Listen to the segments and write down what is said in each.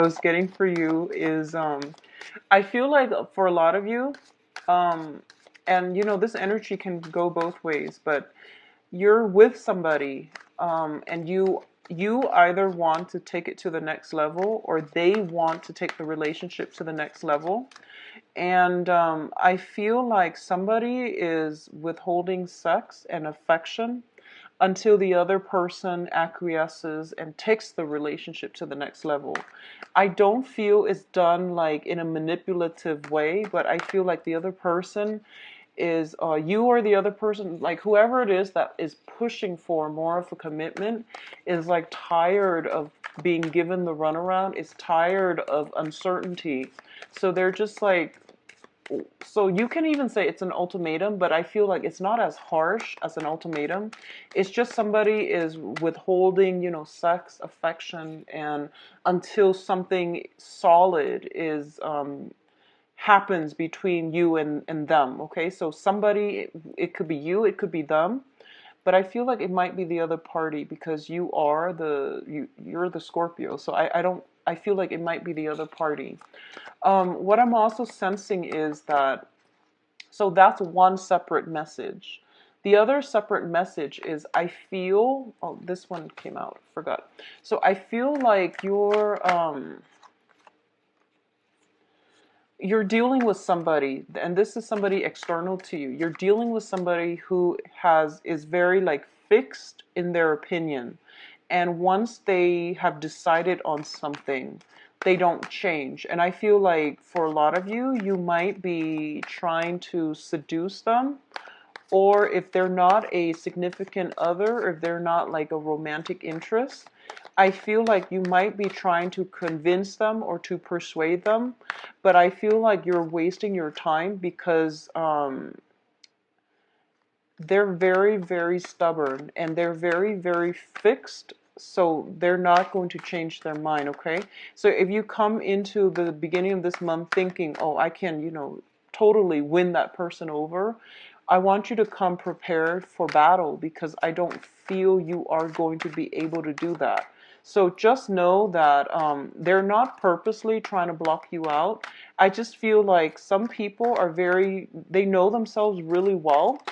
I was getting for you is I feel like for a lot of you, um, and this energy can go both ways, but you're with somebody, and you either want to take it to the next level or they want to take the relationship to the next level. And I feel like somebody is withholding sex and affection until the other person acquiesces and takes the relationship to the next level. I don't feel it's done like in a manipulative way, but I feel like the other person is you or the other person, like whoever it is that is pushing for more of a commitment, is like tired of being given the runaround, is tired of uncertainty. So they're just like, so you can even say it's an ultimatum, but I feel like it's not as harsh as an ultimatum. It's just somebody is withholding, sex, affection, and until something solid is happens between you and them. Okay, so somebody, it could be you, it could be them, but I feel like it might be the other party because you're the Scorpio. So I don't. I feel like it might be the other party. What I'm also sensing is that, so that's one separate message. The other separate message is I feel, oh, this one came out, forgot. So I feel like you're dealing with somebody, and this is somebody external to you. You're dealing with somebody who is very like fixed in their opinion. And once they have decided on something, they don't change. And I feel like for a lot of you, you might be trying to seduce them, or if they're not a significant other, or if they're not like a romantic interest, I feel like you might be trying to convince them or to persuade them, but I feel like you're wasting your time because they're very, very stubborn and they're very, very fixed. So they're not going to change their mind, okay? So if you come into the beginning of this month thinking, oh, I can, totally win that person over, I want you to come prepared for battle because I don't feel you are going to be able to do that. So just know that they're not purposely trying to block you out. I just feel like some people they know themselves really well,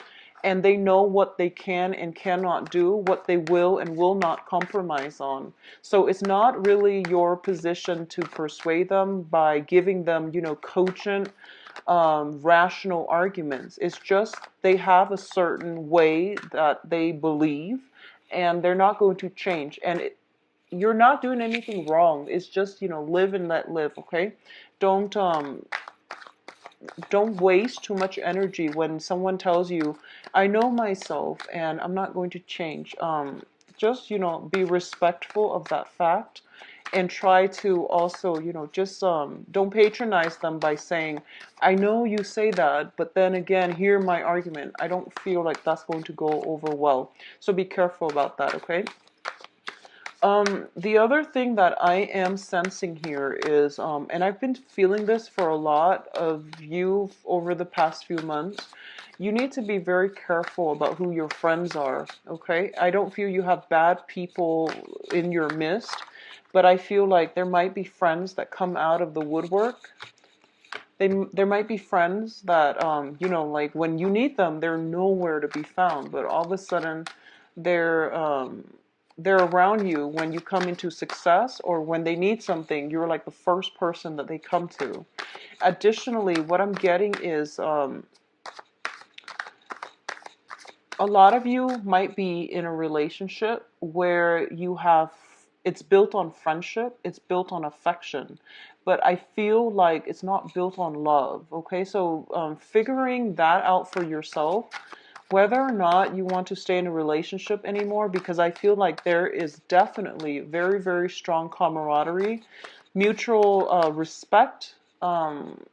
and they know what they can and cannot do, what they will and will not compromise on. So it's not really your position to persuade them by giving them, cogent, rational arguments. It's just they have a certain way that they believe, and they're not going to change. And you're not doing anything wrong. It's just, live and let live, okay? Don't um don't waste too much energy when someone tells you, I know myself and I'm not going to change. Just, be respectful of that fact, and try to also, just don't patronize them by saying, I know you say that, but then again, hear my argument. I don't feel like that's going to go over well. So be careful about that, okay? The other thing that I am sensing here is, and I've been feeling this for a lot of you over the past few months, you need to be very careful about who your friends are, okay? I don't feel you have bad people in your midst, but I feel like there might be friends that come out of the woodwork. There might be friends that, like when you need them, they're nowhere to be found, but all of a sudden they're, they're around you when you come into success, or when they need something, you're like the first person that they come to. Additionally, what I'm getting is a lot of you might be in a relationship where it's built on friendship, it's built on affection, but I feel like it's not built on love, okay? So figuring that out for yourself, whether or not you want to stay in a relationship anymore, because I feel like there is definitely very, very strong camaraderie, mutual respect, and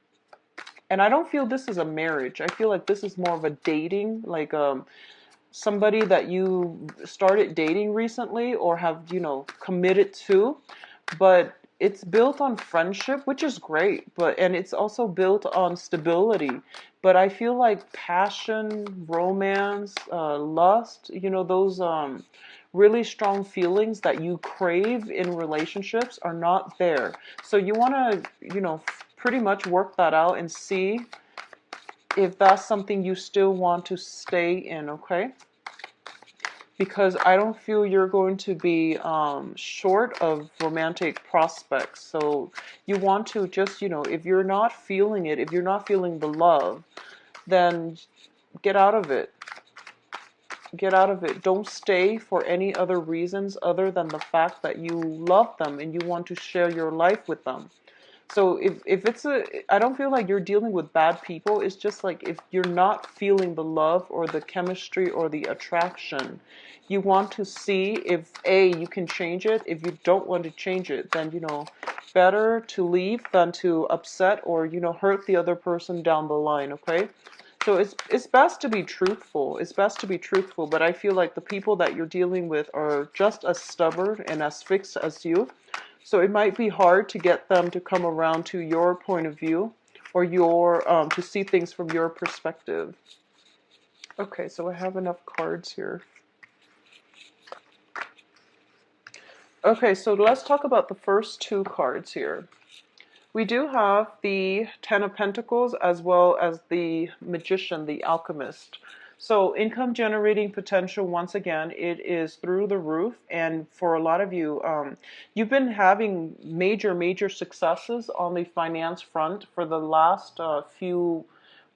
I don't feel this is a marriage. I feel like this is more of a dating, like somebody that you started dating recently or have, committed to, but it's built on friendship, which is great, and it's also built on stability. But I feel like passion, romance, lust, those really strong feelings that you crave in relationships are not there. So you want to, pretty much work that out and see if that's something you still want to stay in, okay? Because I don't feel you're going to be short of romantic prospects. So you want to just, if you're not feeling it, if you're not feeling the love, then get out of it. Get out of it. Don't stay for any other reasons other than the fact that you love them and you want to share your life with them. So if it's I don't feel like you're dealing with bad people. It's just like if you're not feeling the love or the chemistry or the attraction, you want to see if you can change it. If you don't want to change it, then, better to leave than to upset or, hurt the other person down the line, okay? So it's best to be truthful. It's best to be truthful, but I feel like the people that you're dealing with are just as stubborn and as fixed as you. So it might be hard to get them to come around to your point of view or your to see things from your perspective. Okay, so I have enough cards here. Okay, so let's talk about the first two cards here. We do have the Ten of Pentacles as well as the Magician, the Alchemist. So income generating potential, once again, it is through the roof. And for a lot of you, you've been having major successes on the finance front for the last few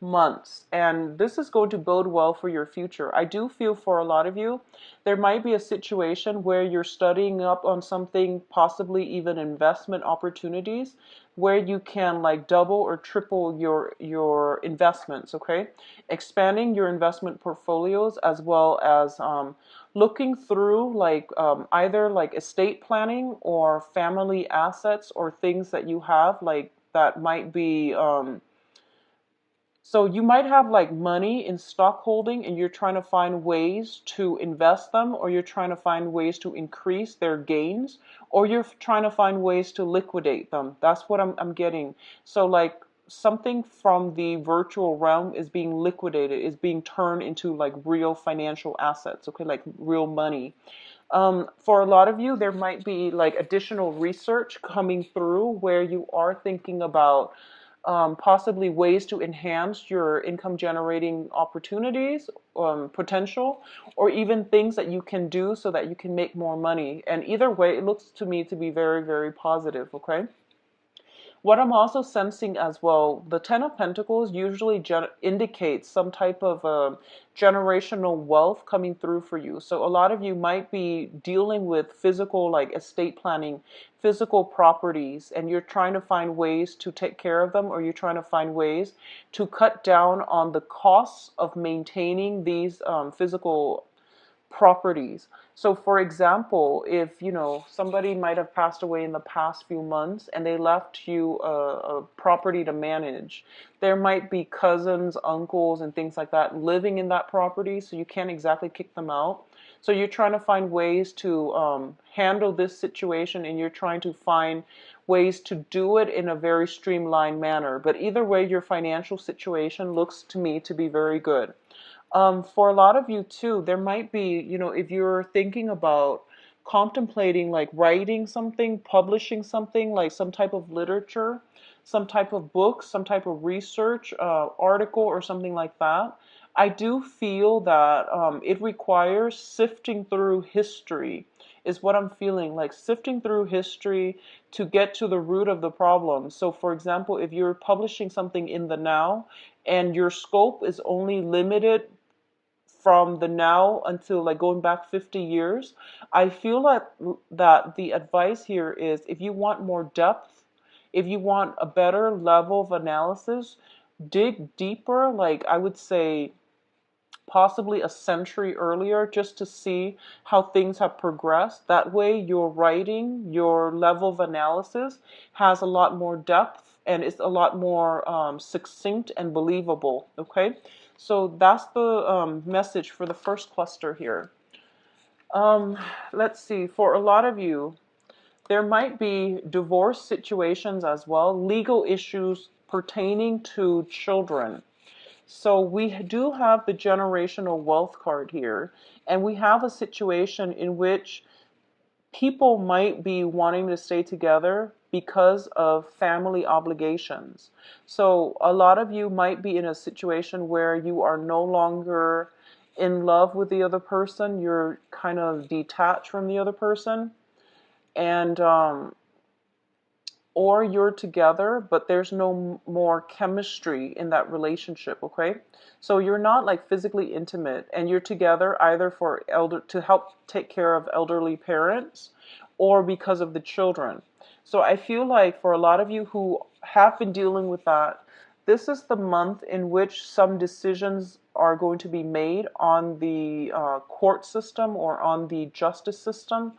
months. And this is going to bode well for your future. I do feel for a lot of you, there might be a situation where you're studying up on something, possibly even investment opportunities, where you can like double or triple your investments, okay? Expanding your investment portfolios as well as looking through like either like estate planning or family assets or things that you have like that might be so you might have like money in stock holding and you're trying to find ways to invest them, or you're trying to find ways to increase their gains, or you're trying to find ways to liquidate them. That's what I'm getting. So like something from the virtual realm is being liquidated, is being turned into like real financial assets, okay, like real money. For a lot of you, there might be like additional research coming through where you are thinking about possibly ways to enhance your income generating opportunities, potential, or even things that you can do so that you can make more money. And either way, it looks to me to be very positive, okay? What I'm also sensing as well, the Ten of Pentacles usually indicates some type of generational wealth coming through for you. So a lot of you might be dealing with physical, like estate planning, physical properties, and you're trying to find ways to take care of them, or you're trying to find ways to cut down on the costs of maintaining these physical properties. So for example, if somebody might have passed away in the past few months and they left you a property to manage, there might be cousins, uncles, and things like that living in that property, so you can't exactly kick them out. So you're trying to find ways to handle this situation, and you're trying to find ways to do it in a very streamlined manner. But either way, your financial situation looks to me to be very good. For a lot of you too, there might be, if you're thinking about contemplating like writing something, publishing something, like some type of literature, some type of book, some type of research article or something like that, I do feel that it requires sifting through history, is what I'm feeling, like sifting through history to get to the root of the problem. So for example, if you're publishing something in the now and your scope is only limited from the now until like going back 50 years, I feel like that the advice here is if you want more depth, if you want a better level of analysis, dig deeper, like I would say possibly a century earlier, just to see how things have progressed. That way your writing, your level of analysis has a lot more depth and it's a lot more succinct and believable, okay? So that's the message for the first cluster here. Let's see, for a lot of you, there might be divorce situations as well, legal issues pertaining to children. So we do have the generational wealth card here, and we have a situation in which people might be wanting to stay together because of family obligations. So a lot of you might be in a situation where you are no longer in love with the other person, you're kind of detached from the other person, and or you're together, but there's no more chemistry in that relationship, okay? So you're not like physically intimate, and you're together either for to help take care of elderly parents or because of the children. So I feel like for a lot of you who have been dealing with that, this is the month in which some decisions are going to be made on the court system or on the justice system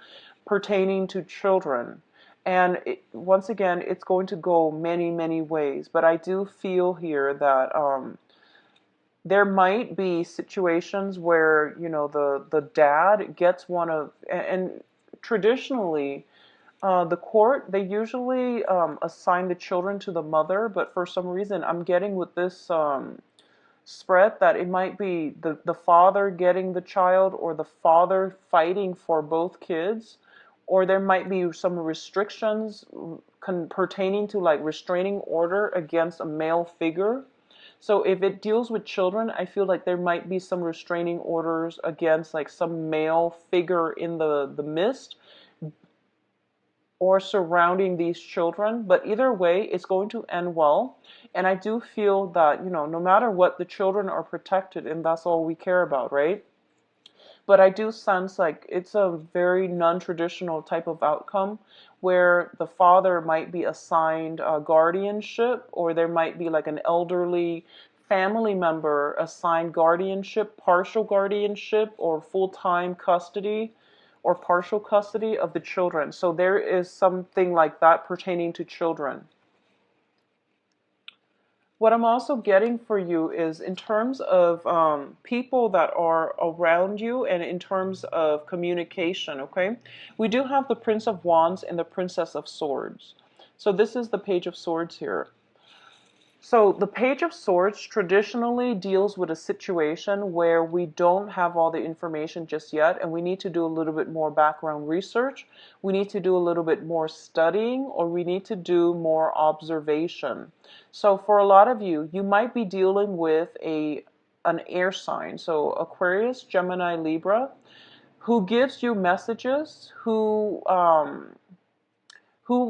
pertaining to children. And once again, it's going to go many, many ways. But I do feel here that there might be situations where, you know, the dad gets one of, and traditionally, the court, they usually assign the children to the mother, but for some reason, I'm getting with this spread that it might be the father getting the child or the father fighting for both kids, or there might be some restrictions pertaining to like restraining order against a male figure. So if it deals with children, I feel like there might be some restraining orders against like some male figure in the midst or surrounding these children. But either way, it's going to end well. And I do feel that, you know, no matter what, the children are protected, and that's all we care about, right? But I do sense like it's a very non-traditional type of outcome where the father might be assigned guardianship, or there might be like an elderly family member assigned guardianship, partial guardianship, or full-time custody or partial custody of the children. So there is something like that pertaining to children. What I'm also getting for you is in terms of people that are around you and in terms of communication, okay? We do have the Prince of Wands and the Princess of Swords. So this is the Page of Swords here. So the Page of Swords traditionally deals with a situation where we don't have all the information just yet, and we need to do a little bit more background research. We need to do a little bit more studying, or we need to do more observation. So for a lot of you, you might be dealing with an air sign, so Aquarius, Gemini, Libra, who gives you messages, who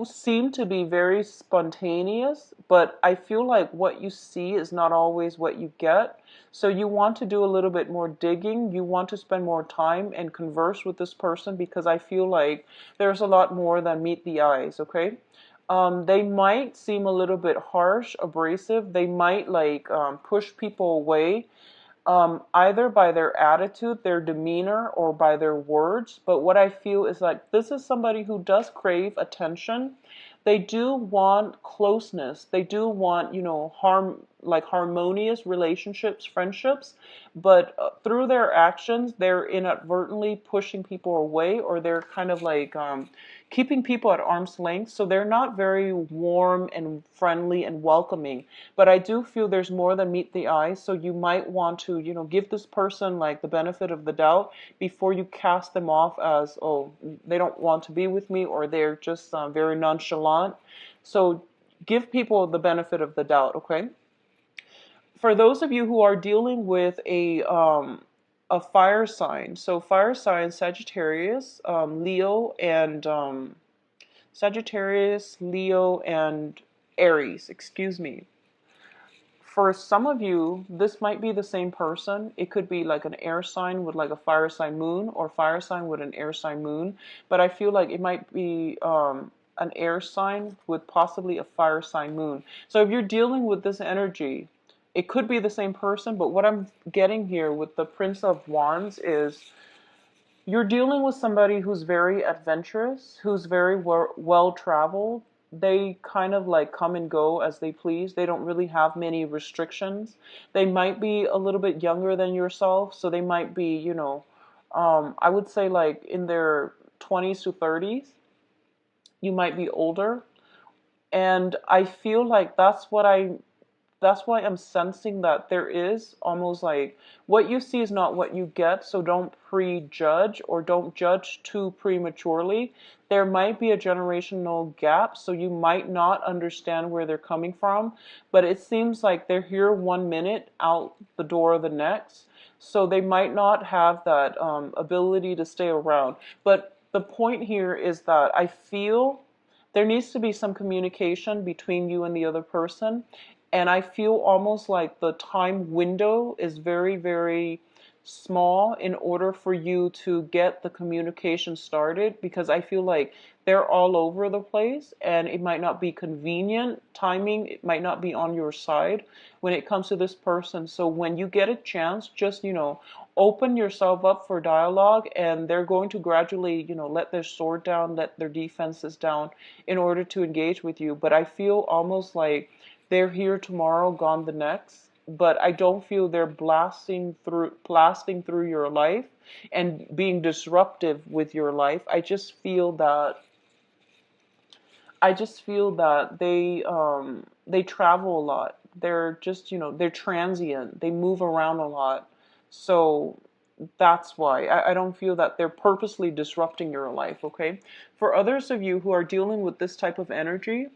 seem to be very spontaneous, but I feel like what you see is not always what you get. So you want to do a little bit more digging. You want to spend more time and converse with this person, because I feel like there's a lot more than meet the eyes, okay? They might seem a little bit harsh, abrasive. They might like push people away, either by their attitude, their demeanor, or by their words. But what I feel is like this is somebody who does crave attention. They do want closeness. They do want, you know, harmonious relationships, friendships. But through their actions, they're inadvertently pushing people away, or they're kind of like keeping people at arm's length. So they're not very warm and friendly and welcoming. But I do feel there's more than meet the eye. So you might want to, you know, give this person like the benefit of the doubt before you cast them off as, oh, they don't want to be with me, or they're just very nonchalant. So give people the benefit of the doubt, okay? For those of you who are dealing with a fire sign, so fire sign Sagittarius, Leo, and Sagittarius, Leo, and Aries, excuse me. For some of you, this might be the same person. It could be like an air sign with like a fire sign moon, or fire sign with an air sign moon. But I feel like it might be an air sign with possibly a fire sign moon. So if you're dealing with this energy, it could be the same person. But what I'm getting here with the Prince of Wands is you're dealing with somebody who's very adventurous, who's very well traveled. They kind of like come and go as they please. They don't really have many restrictions. They might be a little bit younger than yourself, so they might be, you know, I would say like in their 20s to 30s. You might be older. And I feel like that's what I that's why I'm sensing that there is almost like what you see is not what you get, so don't prejudge or don't judge too prematurely. There might be a generational gap, so you might not understand where they're coming from, but it seems like they're here 1 minute, out the door the next, so they might not have that ability to stay around. But the point here is that I feel there needs to be some communication between you and the other person. And I feel almost like the time window is very, very small in order for you to get the communication started, because I feel like they're all over the place and it might not be convenient. Timing, it might not be on your side when it comes to this person. So when you get a chance, just, open yourself up for dialogue, and they're going to gradually, let their sword down, let their defenses down in order to engage with you. But I feel almost like they're here tomorrow, gone the next. But I don't feel they're blasting through your life and being disruptive with your life. I just feel that they travel a lot. They're just, they're transient. They move around a lot. So that's why I don't feel that they're purposely disrupting your life, okay? For others of you who are dealing with this type of energy,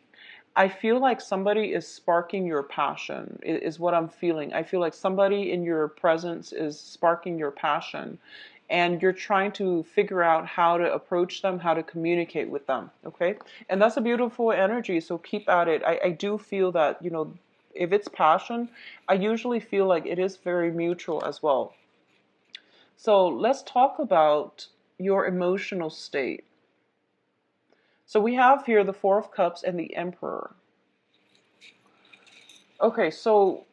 I feel like somebody is sparking your passion, is what I'm feeling. I feel like somebody in your presence is sparking your passion, and you're trying to figure out how to approach them, how to communicate with them, okay? And that's a beautiful energy, so keep at it. I do feel that, if it's passion, I usually feel like it is very mutual as well. So let's talk about your emotional state. So we have here the Four of Cups and the Emperor. Okay, so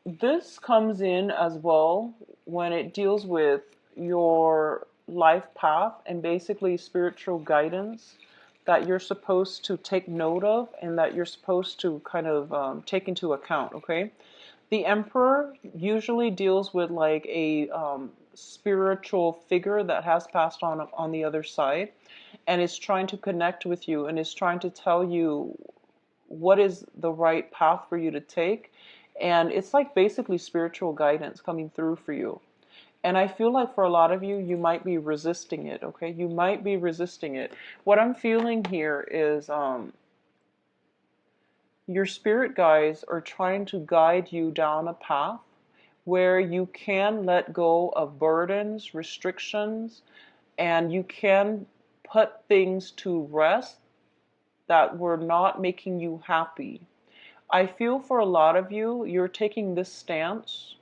this comes in as well when it deals with your life path and basically spiritual guidance that you're supposed to take note of and that you're supposed to kind of take into account, okay? The Emperor usually deals with like a spiritual figure that has passed on the other side, and is trying to connect with you and is trying to tell you what is the right path for you to take. And it's like basically spiritual guidance coming through for you. And I feel like for a lot of you, you might be resisting it, okay? You might be resisting it. What I'm feeling here is your spirit guides are trying to guide you down a path where you can let go of burdens, restrictions, and you can put things to rest that were not making you happy. I feel for a lot of you, you're taking this stance,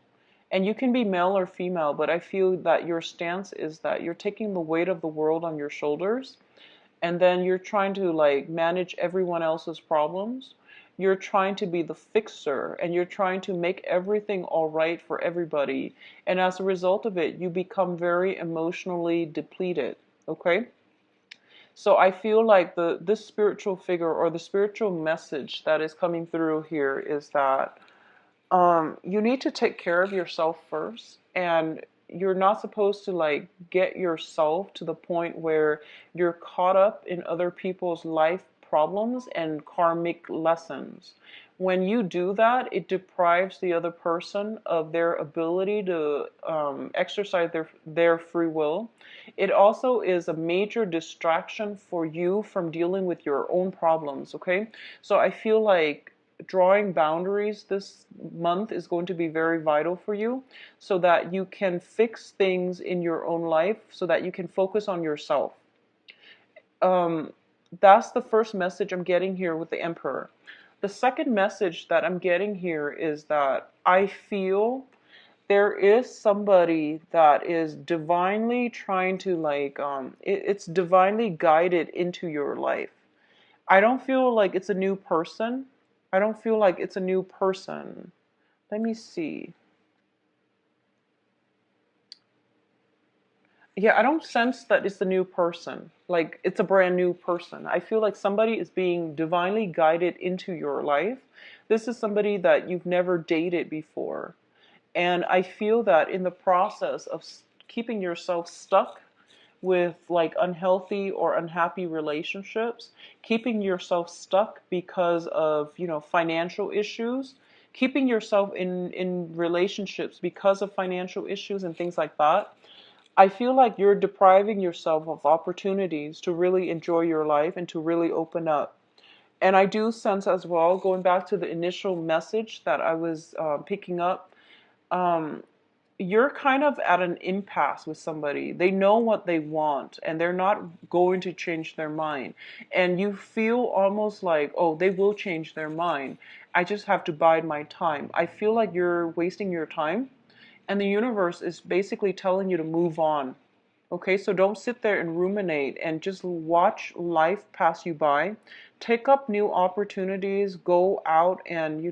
and you can be male or female, but I feel that your stance is that you're taking the weight of the world on your shoulders, and then you're trying to like manage everyone else's problems. You're trying to be the fixer, and you're trying to make everything all right for everybody. And as a result of it, you become very emotionally depleted, okay? So I feel like this spiritual figure or the spiritual message that is coming through here is that you need to take care of yourself first, and you're not supposed to like get yourself to the point where you're caught up in other people's life problems and karmic lessons. When you do that, it deprives the other person of their ability to exercise their free will. It also is a major distraction for you from dealing with your own problems, okay? So I feel like drawing boundaries this month is going to be very vital for you, so that you can fix things in your own life, so that you can focus on yourself. Um, that's the first message I'm getting here with the Emperor. The second message that I'm getting here is that I feel there is somebody that is divinely trying to like it's divinely guided into your life. I don't feel like it's a new person. I don't feel like it's a new person. Let me see. Yeah, I don't sense that it's a new person. Like it's a brand new person. I feel like somebody is being divinely guided into your life. This is somebody that you've never dated before. And I feel that in the process of keeping yourself stuck with like unhealthy or unhappy relationships, keeping yourself stuck because of, financial issues, keeping yourself in relationships because of financial issues and things like that, I feel like you're depriving yourself of opportunities to really enjoy your life and to really open up. And I do sense as well, going back to the initial message that I was picking up, um, you're kind of at an impasse with somebody. They know what they want and they're not going to change their mind. And you feel almost like, oh, they will change their mind. I just have to bide my time. I feel like you're wasting your time, and the universe is basically telling you to move on. Okay, so don't sit there and ruminate and just watch life pass you by. Take up new opportunities, go out and,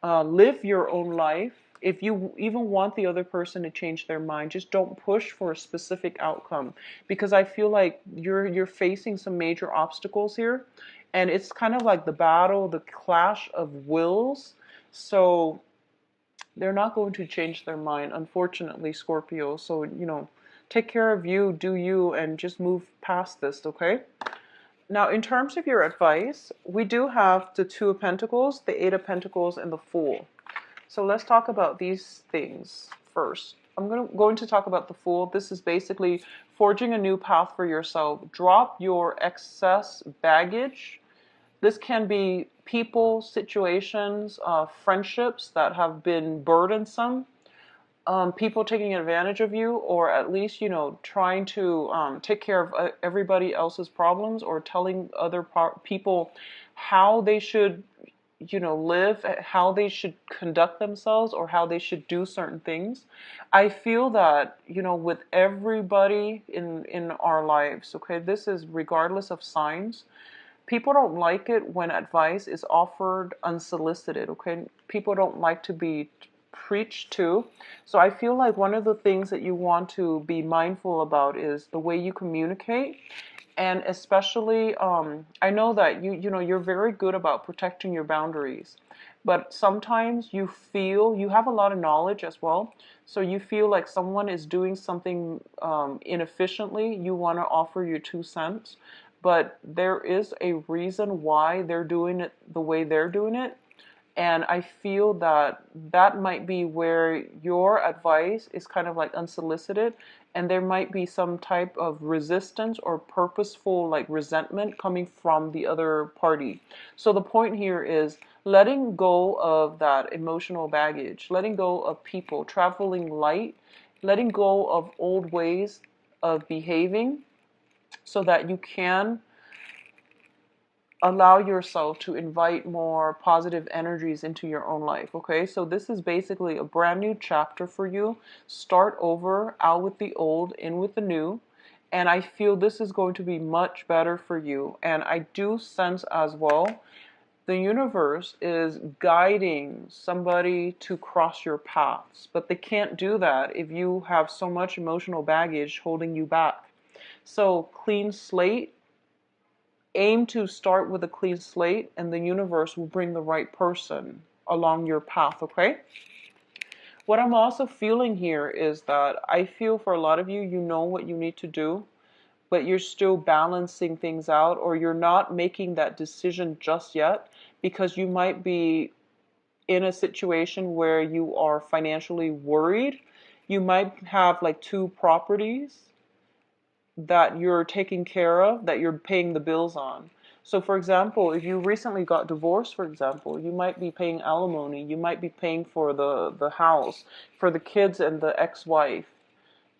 live your own life. If you even want the other person to change their mind, just don't push for a specific outcome, because I feel like you're facing some major obstacles here, and it's kind of like the battle, the clash of wills. So they're not going to change their mind, unfortunately, Scorpio. So, take care of you, do you, and just move past this, okay? Now, in terms of your advice, we do have the Two of Pentacles, the Eight of Pentacles, and the Fool. So let's talk about these things first. I'm going to talk about the Fool. This is basically forging a new path for yourself. Drop your excess baggage. This can be people, situations, friendships that have been burdensome, people taking advantage of you, or at least, trying to take care of everybody else's problems, or telling other people how they should, live, how they should conduct themselves, or how they should do certain things. I feel that, with everybody in our lives, okay, this is regardless of signs. People don't like it when advice is offered unsolicited, okay? People don't like to be preached to. So I feel like one of the things that you want to be mindful about is the way you communicate. And especially, I know that you're very good about protecting your boundaries, but sometimes you feel you have a lot of knowledge as well. So you feel like someone is doing something inefficiently. You want to offer your 2 cents, but there is a reason why they're doing it the way they're doing it. And I feel that that might be where your advice is kind of like unsolicited, and there might be some type of resistance or purposeful like resentment coming from the other party. So the point here is letting go of that emotional baggage, letting go of people, traveling light, letting go of old ways of behaving, so that you can allow yourself to invite more positive energies into your own life. Okay, so this is basically a brand new chapter for you. Start over, out with the old, in with the new. And I feel this is going to be much better for you. And I do sense as well, the universe is guiding somebody to cross your paths, but they can't do that if you have so much emotional baggage holding you back. So clean slate. Aim to start with a clean slate, and the universe will bring the right person along your path, okay? What I'm also feeling here is that I feel for a lot of you, you know what you need to do, but you're still balancing things out, or you're not making that decision just yet, because you might be in a situation where you are financially worried. You might have like 2 properties that you're taking care of, that you're paying the bills on. So for example, if you recently got divorced, for example, you might be paying alimony, you might be paying for the house, for the kids and the ex-wife,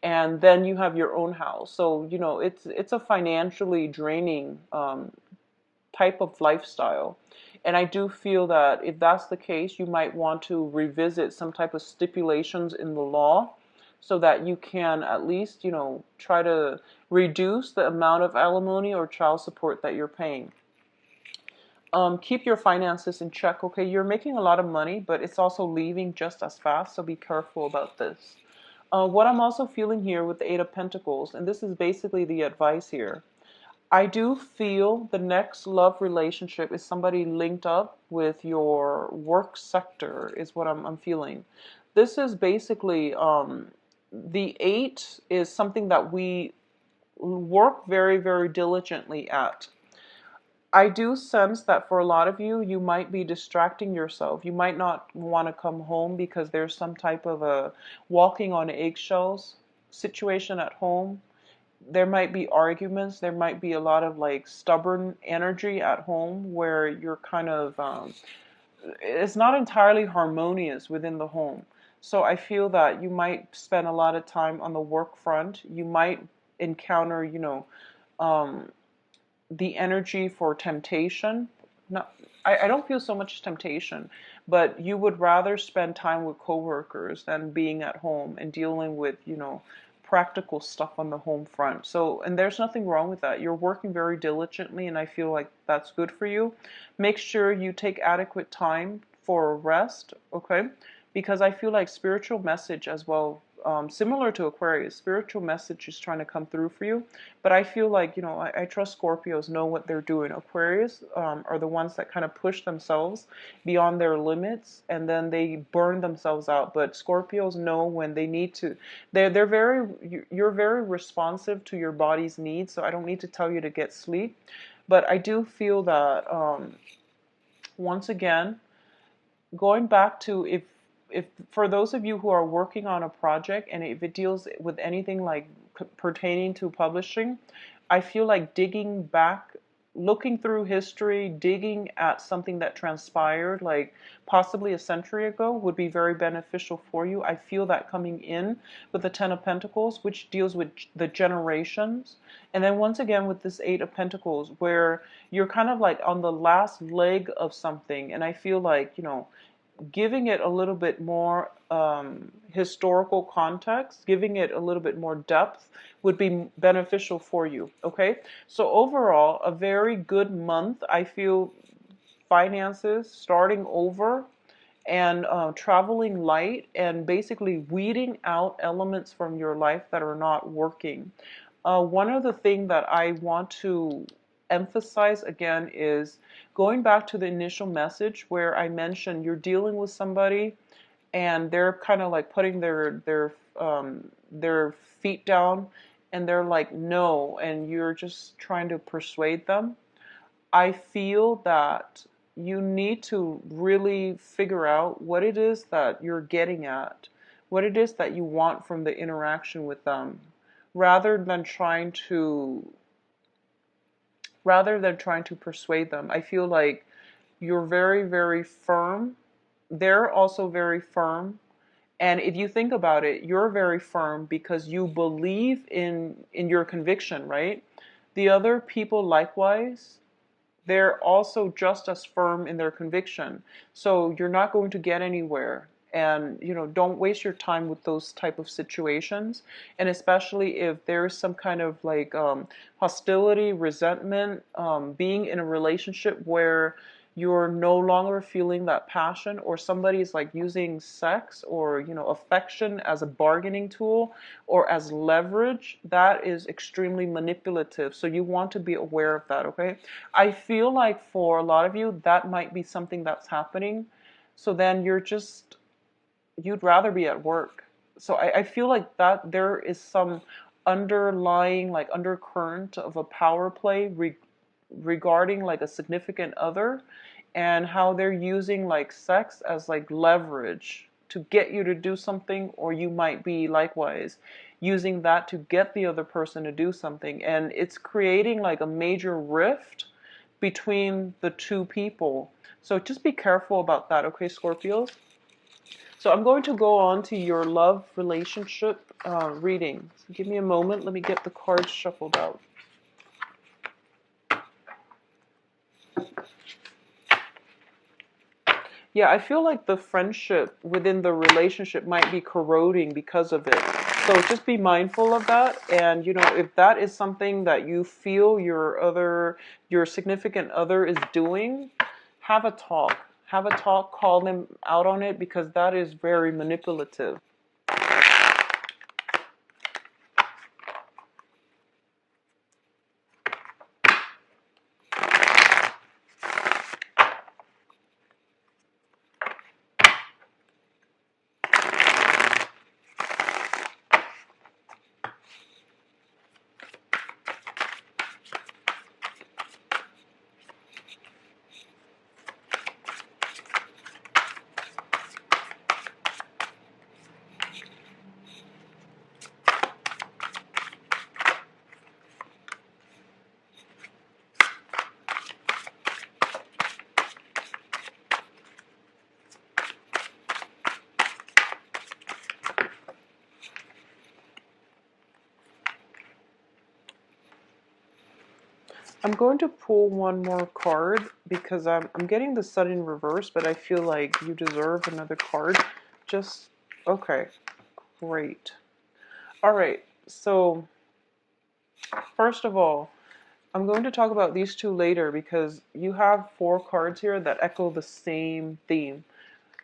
and then you have your own house. So, it's a financially draining type of lifestyle. And I do feel that if that's the case, you might want to revisit some type of stipulations in the law, so that you can at least, try to reduce the amount of alimony or child support that you're paying. Keep your finances in check, okay? You're making a lot of money, but it's also leaving just as fast, so be careful about this. What I'm also feeling here with the Eight of Pentacles, and this is basically the advice here, I do feel the next love relationship is somebody linked up with your work sector, is what I'm feeling. This is basically, the 8 is something that we work very, very diligently at. I do sense that for a lot of you, you might be distracting yourself. You might not want to come home because there's some type of a walking on eggshells situation at home. There might be arguments. There might be a lot of like stubborn energy at home where you're kind of, it's not entirely harmonious within the home. So I feel that you might spend a lot of time on the work front. You might encounter, um, the energy for temptation. Not, I don't feel so much temptation, but you would rather spend time with coworkers than being at home and dealing with, practical stuff on the home front. So, and there's nothing wrong with that. You're working very diligently, and I feel like that's good for you. Make sure you take adequate time for rest, okay? Because I feel like spiritual message as well, similar to Aquarius, spiritual message is trying to come through for you. But I feel like, I trust Scorpios know what they're doing. Aquarius are the ones that kind of push themselves beyond their limits and then they burn themselves out. But Scorpios know when they need to. You're very responsive to your body's needs, so I don't need to tell you to get sleep. But I do feel that, once again, going back to if for those of you who are working on a project and if it deals with anything like pertaining to publishing, I feel like digging back, looking through history, digging at something that transpired like possibly a century ago would be very beneficial for you. I feel that coming in with the 10 of Pentacles, which deals with the generations. And then once again with this 8 of Pentacles, where you're kind of like on the last leg of something. And I feel like, giving it a little bit more historical context, giving it a little bit more depth would be beneficial for you, okay? So overall, a very good month. I feel finances, starting over, and traveling light, and basically weeding out elements from your life that are not working. One of the things that I want to emphasize again is going back to the initial message where I mentioned you're dealing with somebody and they're kind of like putting their feet down and they're like no, and you're just trying to persuade them. I feel that you need to really figure out what it is that you're getting at, what it is that you want from the interaction with them, rather than trying to persuade them. I feel like you're very, very firm. They're also very firm. And if you think about it, you're very firm because you believe in your conviction, right? The other people likewise, they're also just as firm in their conviction. So you're not going to get anywhere. And, don't waste your time with those type of situations. And especially if there's some kind of like hostility, resentment, being in a relationship where you're no longer feeling that passion, or somebody is like using sex or affection as a bargaining tool or as leverage, that is extremely manipulative. So you want to be aware of that, okay? I feel like for a lot of you that might be something that's happening. So then you'd rather be at work. So I feel like that there is some underlying like undercurrent of a power play regarding like a significant other, and how they're using like sex as like leverage to get you to do something, or you might be likewise using that to get the other person to do something, and it's creating like a major rift between the two people. So just be careful about that, okay, Scorpios? So I'm going to go on to your love relationship reading. So give me a moment. Let me get the cards shuffled out. Yeah, I feel like the friendship within the relationship might be corroding because of it. So just be mindful of that. And, if that is something that you feel your significant other is doing, have a talk. Have a talk, call them out on it, because that is very manipulative. I'm going to pull one more card because I'm getting the Sun in reverse, but I feel like you deserve another card. Just, okay, great. All right, so first of all, I'm going to talk about these two later because you have 4 cards here that echo the same theme.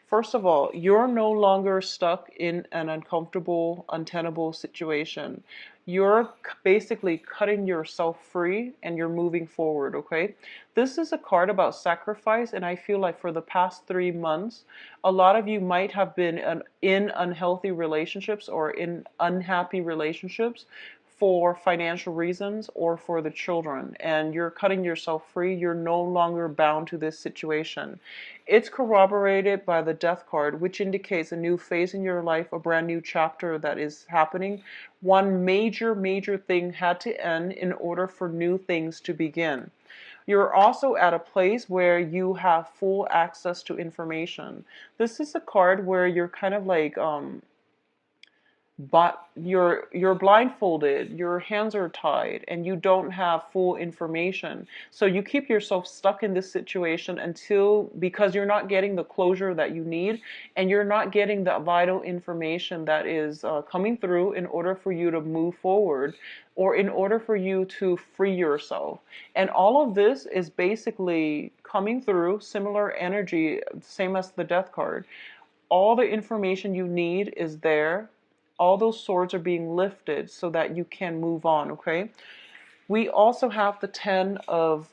First of all, you're no longer stuck in an uncomfortable, untenable situation. You're basically cutting yourself free and you're moving forward, okay? This is a card about sacrifice, and I feel like for the past 3 months, a lot of you might have been in unhealthy relationships or in unhappy relationships for financial reasons or for the children, and you're cutting yourself free. You're no longer bound to this situation. It's corroborated by the Death card, which indicates a new phase in your life, a brand new chapter that is happening. One major thing had to end in order for new things to begin. You're also at a place where you have full access to information. This is a card where you're kind of like but you're blindfolded, your hands are tied, and you don't have full information. So you keep yourself stuck in this situation until, because you're not getting the closure that you need, and you're not getting the vital information that is coming through in order for you to move forward, or in order for you to free yourself. And all of this is basically coming through similar energy, same as the Death card. All the information you need is there. All those swords are being lifted so that you can move on, okay? We also have the 10 of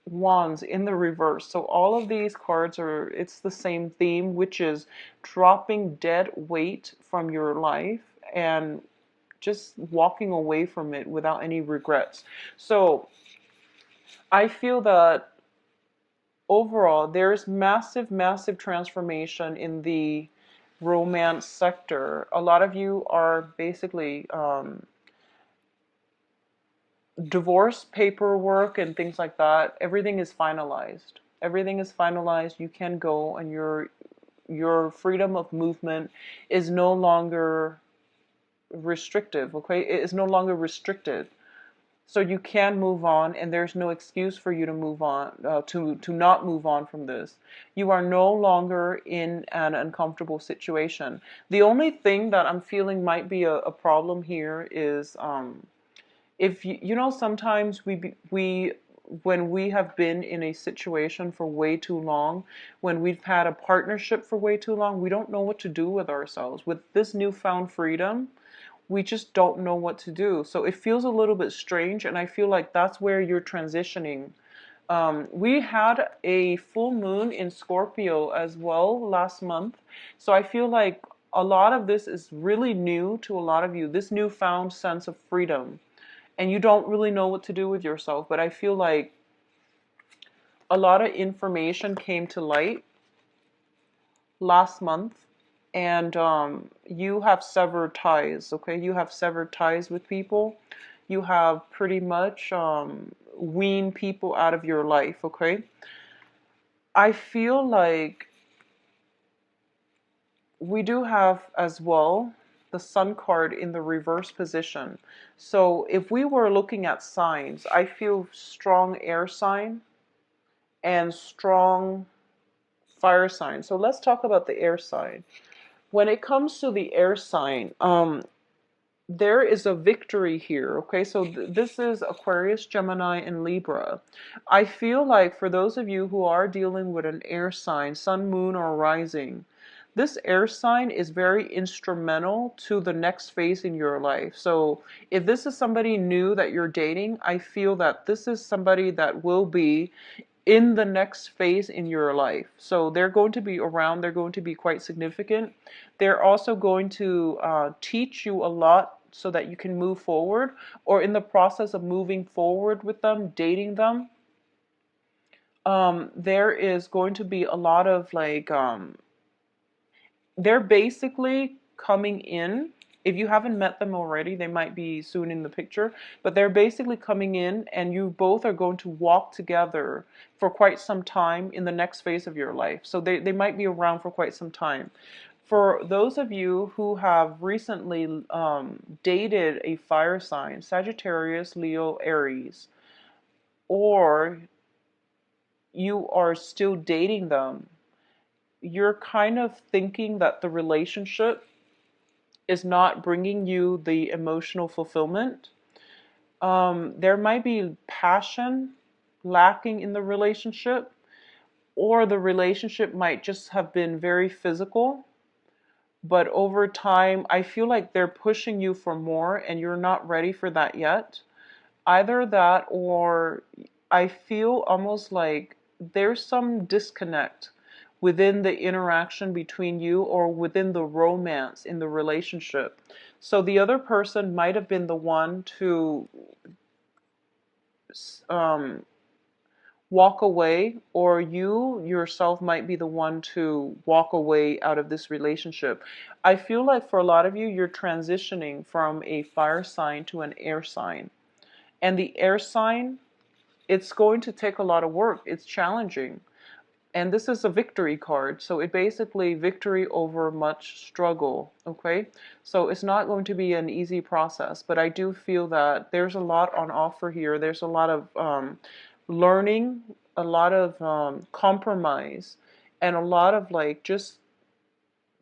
Wands in the reverse. So all of these cards are, it's the same theme, which is dropping dead weight from your life and just walking away from it without any regrets. So I feel that overall, there's massive transformation in the romance sector. A lot of you are basically divorce paperwork and things like that. Everything is finalized. Everything is finalized. You can go, and your freedom of movement is no longer restrictive. Okay, it is no longer restricted. So you can move on, and there's no excuse for you to move on, to not move on from this. You are no longer in an uncomfortable situation. The only thing that I'm feeling might be a problem here is, if you know, sometimes we when we have been in a situation for way too long, when we've had a partnership for way too long, we don't know what to do with ourselves. With this newfound freedom, we just don't know what to do. So it feels a little bit strange, and I feel like that's where you're transitioning. We had a full moon in Scorpio as well last month, so I feel like a lot of this is really new to a lot of you, this newfound sense of freedom, and you don't really know what to do with yourself. But I feel like a lot of information came to light last month, and you have severed ties, okay? You have severed ties with people. You have pretty much weaned people out of your life, okay? I feel like we do have as well the Sun card in the reverse position. So if we were looking at signs, I feel strong air sign and strong fire sign. So let's talk about the air sign. When it comes to the air sign, there is a victory here, okay? So this is Aquarius, Gemini, and Libra. I feel like for those of you who are dealing with an air sign, sun, moon, or rising, this air sign is very instrumental to the next phase in your life. So if this is somebody new that you're dating, I feel that this is somebody that will be in the next phase in your life. So they're going to be around, they're going to be quite significant. They're also going to teach you a lot so that you can move forward, or in the process of moving forward with them, dating them. There is going to be a lot of like, they're basically coming in. If you haven't met them already, they might be soon in the picture, but they're basically coming in, and you both are going to walk together for quite some time in the next phase of your life. So they might be around for quite some time. For those of you who have recently dated a fire sign, Sagittarius, Leo, Aries, or you are still dating them, you're kind of thinking that the relationship is not bringing you the emotional fulfillment. There might be passion lacking in the relationship, or the relationship might just have been very physical. But over time, I feel like they're pushing you for more and you're not ready for that yet. Either that, or I feel almost like there's some disconnect within the interaction between you or within the romance in the relationship. So the other person might have been the one to um, walk away, or you yourself might be the one to walk away out of this relationship. I feel like for a lot of you, you're transitioning from a fire sign to an air sign. And the air sign, it's going to take a lot of work. It's challenging. And this is a victory card. So it basically victory over much struggle. Okay. So it's not going to be an easy process, but I do feel that there's a lot on offer here. There's a lot of learning, a lot of compromise, and a lot of like just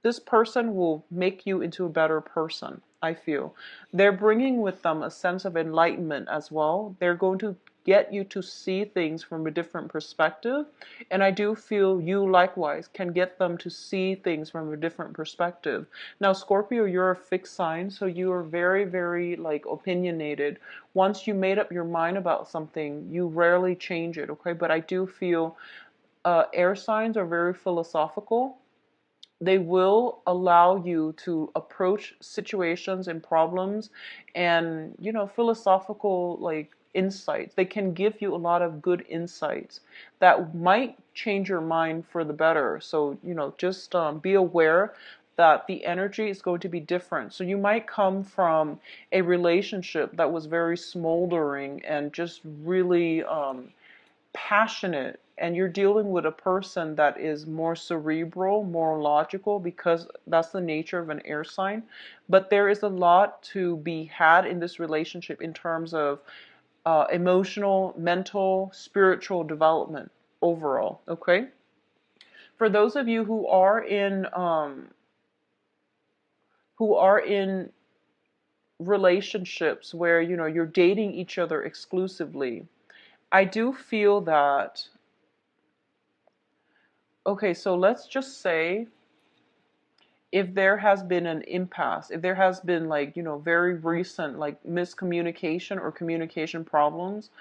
this person will make you into a better person. I feel they're bringing with them a sense of enlightenment as well. They're going to get you to see things from a different perspective, and I do feel you likewise can get them to see things from a different perspective. Now Scorpio, you're a fixed sign, so you are very, very like opinionated. Once you made up your mind about something, you rarely change it. Okay, but I do feel air signs are very philosophical. They will allow you to approach situations and problems and, philosophical like insights. They can give you a lot of good insights that might change your mind for the better. So, just be aware that the energy is going to be different. So you might come from a relationship that was very smoldering and just really passionate, and you're dealing with a person that is more cerebral, more logical, because that's the nature of an air sign. But there is a lot to be had in this relationship in terms of emotional, mental, spiritual development overall. Okay. For those of you who are in relationships where you're dating each other exclusively, I do feel that, okay, so let's just say if there has been an impasse, if there has been like, very recent like miscommunication or communication problems,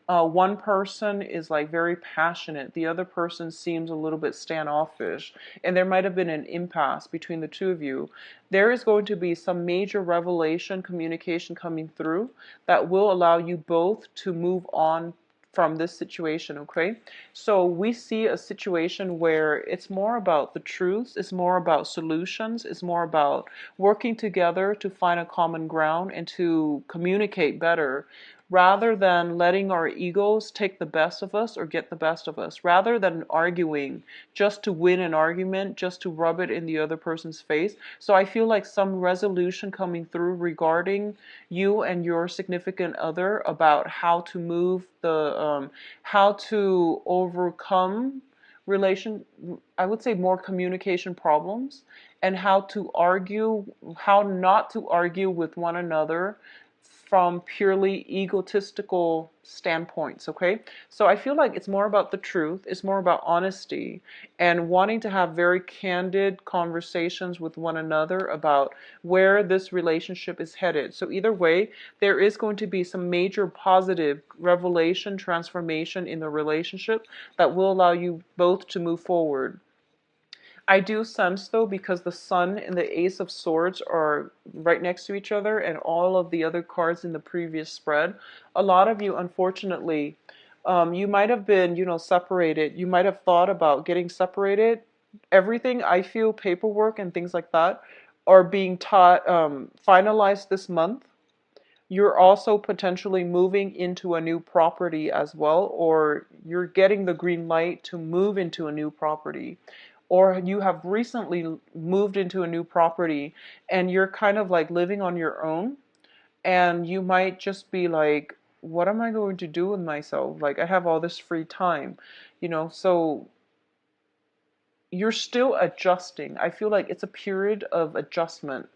one person is like very passionate, the other person seems a little bit standoffish, and there might have been an impasse between the two of you. There is going to be some major revelation communication coming through that will allow you both to move on from this situation. Okay, so we see a situation where it's more about the truths, it's more about solutions, it's more about working together to find a common ground and to communicate better, rather than letting our egos take the best of us or get the best of us, rather than arguing just to win an argument, just to rub it in the other person's face. So I feel like some resolution coming through regarding you and your significant other about how to move how to overcome relation, I would say more communication problems, and how to argue, how not to argue with one another from purely egotistical standpoints. Okay, so I feel like it's more about the truth, it's more about honesty, and wanting to have very candid conversations with one another about where this relationship is headed. So either way, there is going to be some major positive revelation, transformation in the relationship that will allow you both to move forward. I do sense, though, because the Sun and the Ace of Swords are right next to each other and all of the other cards in the previous spread, a lot of you, unfortunately, you might have been, separated. You might have thought about getting separated. Everything, I feel, paperwork and things like that are being taught, finalized this month. You're also potentially moving into a new property as well, or you're getting the green light to move into a new property, or you have recently moved into a new property and you're kind of like living on your own, and you might just be like what am I going to do with myself? Like, I have all this free time, so you're still adjusting. I feel like it's a period of adjustment.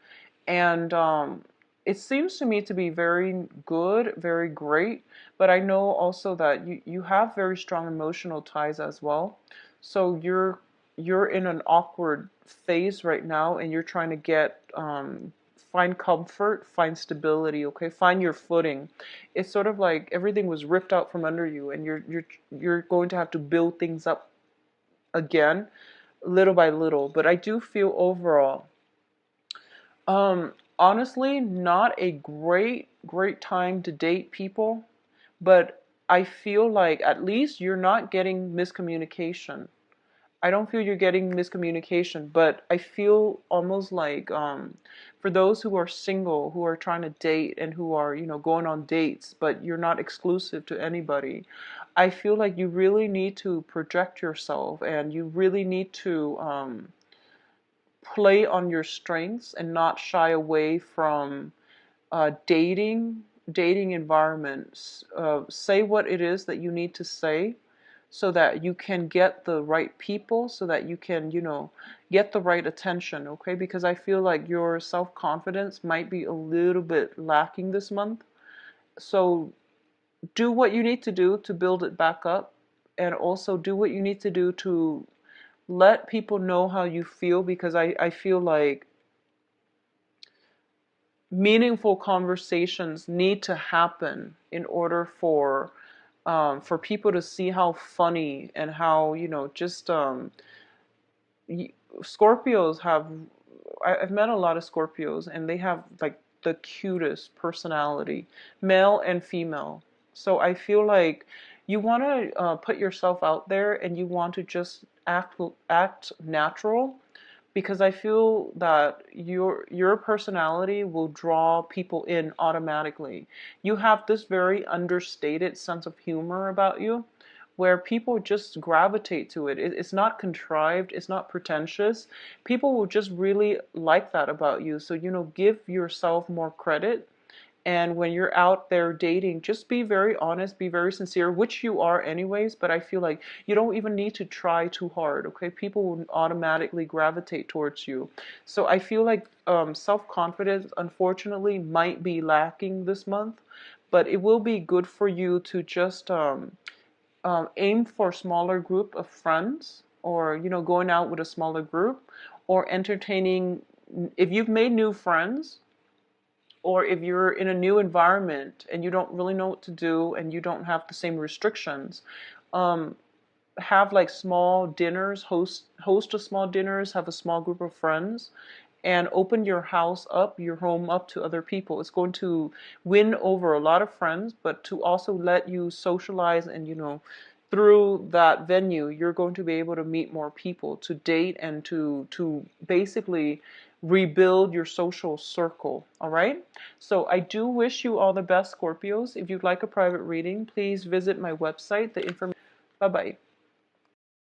And it seems to me to be very good, very great. But I know also that you have very strong emotional ties as well. So you're in an awkward phase right now, and you're trying to get find comfort, find stability, okay? Find your footing. It's sort of like everything was ripped out from under you, and you're going to have to build things up again, little by little. But I do feel overall, honestly, not a great time to date people, but I feel like at least you're not getting miscommunication. I don't feel you're getting miscommunication, but I feel almost like for those who are single, who are trying to date and who are, going on dates, but you're not exclusive to anybody, I feel like you really need to project yourself, and you really need to play on your strengths and not shy away from dating environments. Say what it is that you need to say so that you can get the right people, so that you can, get the right attention, okay? Because I feel like your self-confidence might be a little bit lacking this month. So do what you need to do to build it back up, and also do what you need to do to let people know how you feel, because I feel like meaningful conversations need to happen in order for people to see how funny and how, just Scorpios have, I've met a lot of Scorpios, and they have like the cutest personality, male and female. So I feel like you want to put yourself out there, and you want to just act natural, because I feel that your personality will draw people in automatically. You have this very understated sense of humor about you, where people just gravitate to it. It's not contrived, it's not pretentious. People will just really like that about you. So, give yourself more credit. And when you're out there dating, just be very honest, be very sincere, which you are anyways, but I feel like you don't even need to try too hard, okay? People will automatically gravitate towards you. So I feel like self-confidence, unfortunately, might be lacking this month, but it will be good for you to just aim for a smaller group of friends, or, going out with a smaller group, or entertaining, if you've made new friends, or if you're in a new environment and you don't really know what to do and you don't have the same restrictions, um, have like small dinners, host a small dinners, have a small group of friends, and open your house up, your home up to other people. It's going to win over a lot of friends, but to also let you socialize, and through that venue, you're going to be able to meet more people, to date, and to basically rebuild your social circle. All right? So I do wish you all the best, Scorpios. If you'd like a private reading, please visit my website. The information. Bye-bye.